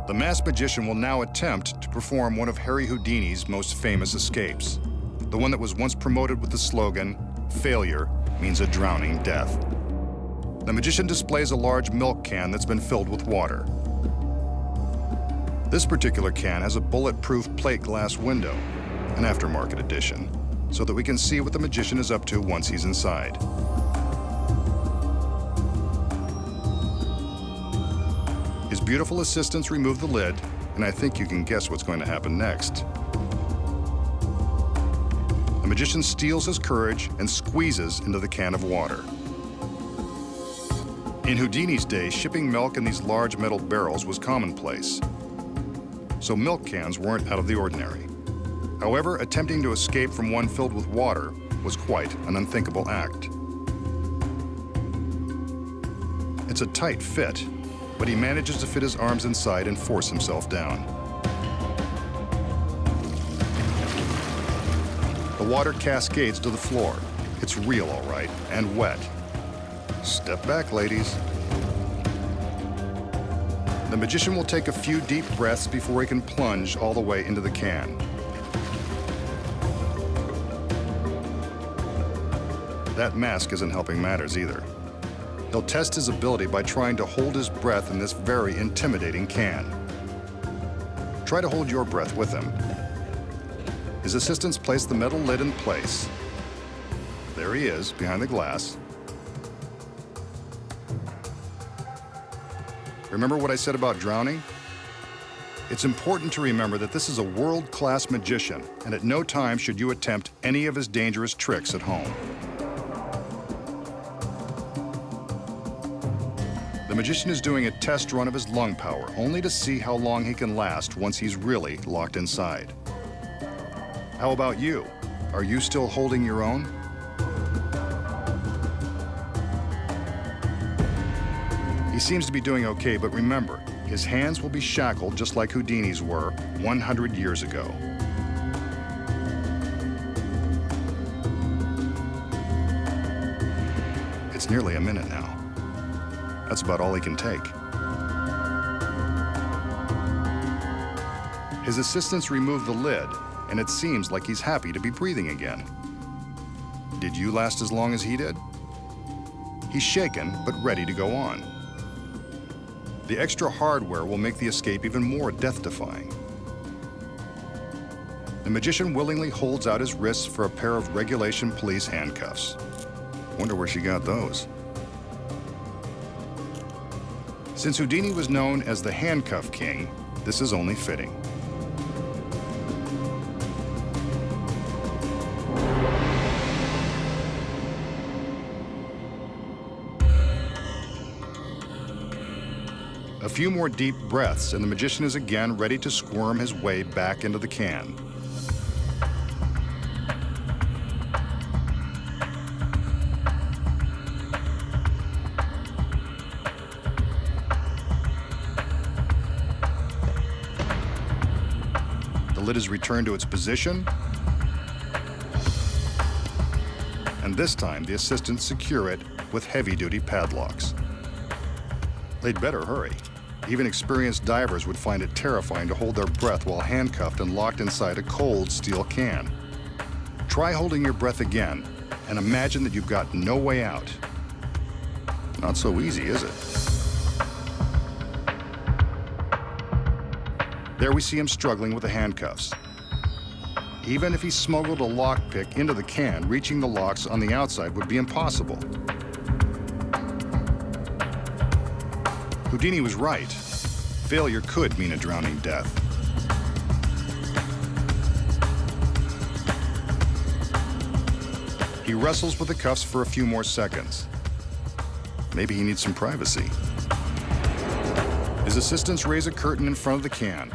The masked magician will now attempt to perform one of Harry Houdini's most famous escapes, the one that was once promoted with the slogan, "Failure means a drowning death." The magician displays a large milk can that's been filled with water. This particular can has a bulletproof plate glass window, an aftermarket edition, so that we can see what the magician is up to once he's inside. His beautiful assistants remove the lid, and I think you can guess what's going to happen next. The magician steals his courage and squeezes into the can of water. In Houdini's day, shipping milk in these large metal barrels was commonplace, so milk cans weren't out of the ordinary. However, attempting to escape from one filled with water was quite an unthinkable act. It's a tight fit, but he manages to fit his arms inside and force himself down. The water cascades to the floor. It's real, all right, and wet. Step back, ladies. The magician will take a few deep breaths before he can plunge all the way into the can. That mask isn't helping matters either. He'll test his ability by trying to hold his breath in this very intimidating can. Try to hold your breath with him. His assistants place the metal lid in place. There he is, behind the glass. Remember what I said about drowning? It's important to remember that this is a world-class magician, and at no time should you attempt any of his dangerous tricks at home. The magician is doing a test run of his lung power, only to see how long he can last once he's really locked inside. How about you? Are you still holding your own? He seems to be doing okay, but remember, his hands will be shackled just like Houdini's were 100 years ago. It's nearly a minute now. That's about all he can take. His assistants remove the lid, and it seems like he's happy to be breathing again. Did you last as long as he did? He's shaken, but ready to go on. The extra hardware will make the escape even more death-defying. The magician willingly holds out his wrists for a pair of regulation police handcuffs. Wonder where she got those. Since Houdini was known as the handcuff king, this is only fitting. A few more deep breaths, and the magician is again ready to squirm his way back into the can. The lid is returned to its position, and this time the assistants secure it with heavy-duty padlocks. They'd better hurry. Even experienced divers would find it terrifying to hold their breath while handcuffed and locked inside a cold steel can. Try holding your breath again and imagine that you've got no way out. Not so easy, is it? There we see him struggling with the handcuffs. Even if he smuggled a lockpick into the can, reaching the locks on the outside would be impossible. Houdini was right. Failure could mean a drowning death. He wrestles with the cuffs for a few more seconds. Maybe he needs some privacy. His assistants raise a curtain in front of the can.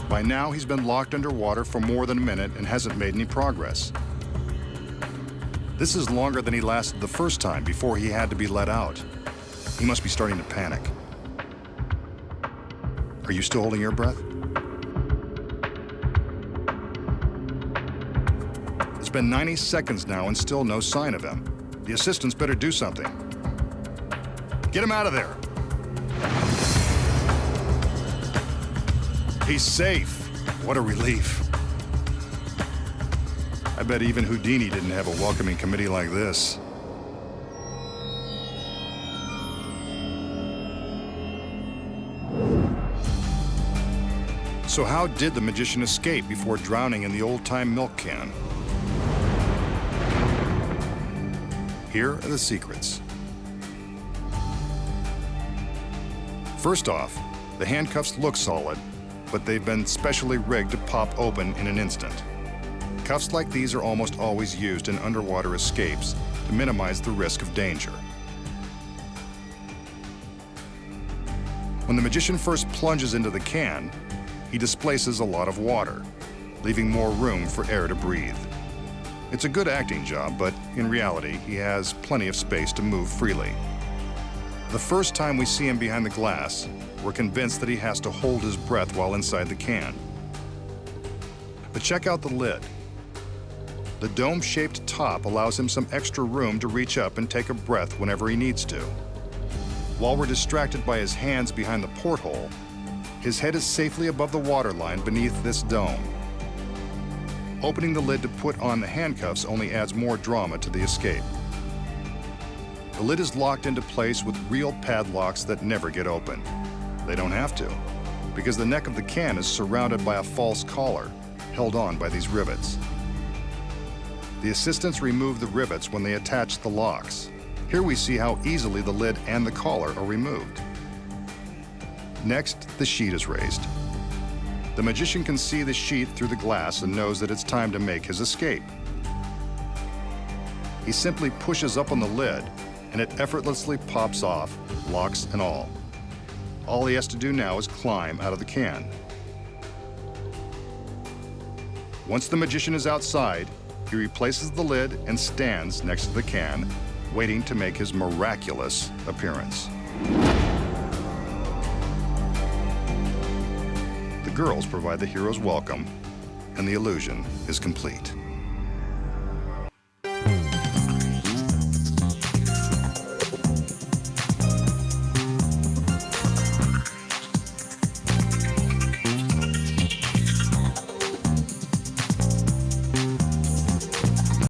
By now, he's been locked underwater for more than a minute and hasn't made any progress. This is longer than he lasted the first time before he had to be let out. He must be starting to panic. Are you still holding your breath? It's been 90 seconds now and still no sign of him. The assistants better do something. Get him out of there. He's safe. What a relief. I bet even Houdini didn't have a welcoming committee like this. So how did the magician escape before drowning in the old-time milk can? Here are the secrets. First off, the handcuffs look solid, but they've been specially rigged to pop open in an instant. Cuffs like these are almost always used in underwater escapes to minimize the risk of danger. When the magician first plunges into the can, he displaces a lot of water, leaving more room for air to breathe. It's a good acting job, but in reality, he has plenty of space to move freely. The first time we see him behind the glass, we're convinced that he has to hold his breath while inside the can. But check out the lid. The dome-shaped top allows him some extra room to reach up and take a breath whenever he needs to. While we're distracted by his hands behind the porthole, his head is safely above the waterline beneath this dome. Opening the lid to put on the handcuffs only adds more drama to the escape. The lid is locked into place with real padlocks that never get open. They don't have to, because the neck of the can is surrounded by a false collar, held on by these rivets. The assistants remove the rivets when they attach the locks. Here we see how easily the lid and the collar are removed. Next, the sheet is raised. The magician can see the sheet through the glass and knows that it's time to make his escape. He simply pushes up on the lid, and it effortlessly pops off, locks and all. All he has to do now is climb out of the can. Once the magician is outside, he replaces the lid and stands next to the can, waiting to make his miraculous appearance. The girls provide the hero's welcome, and the illusion is complete.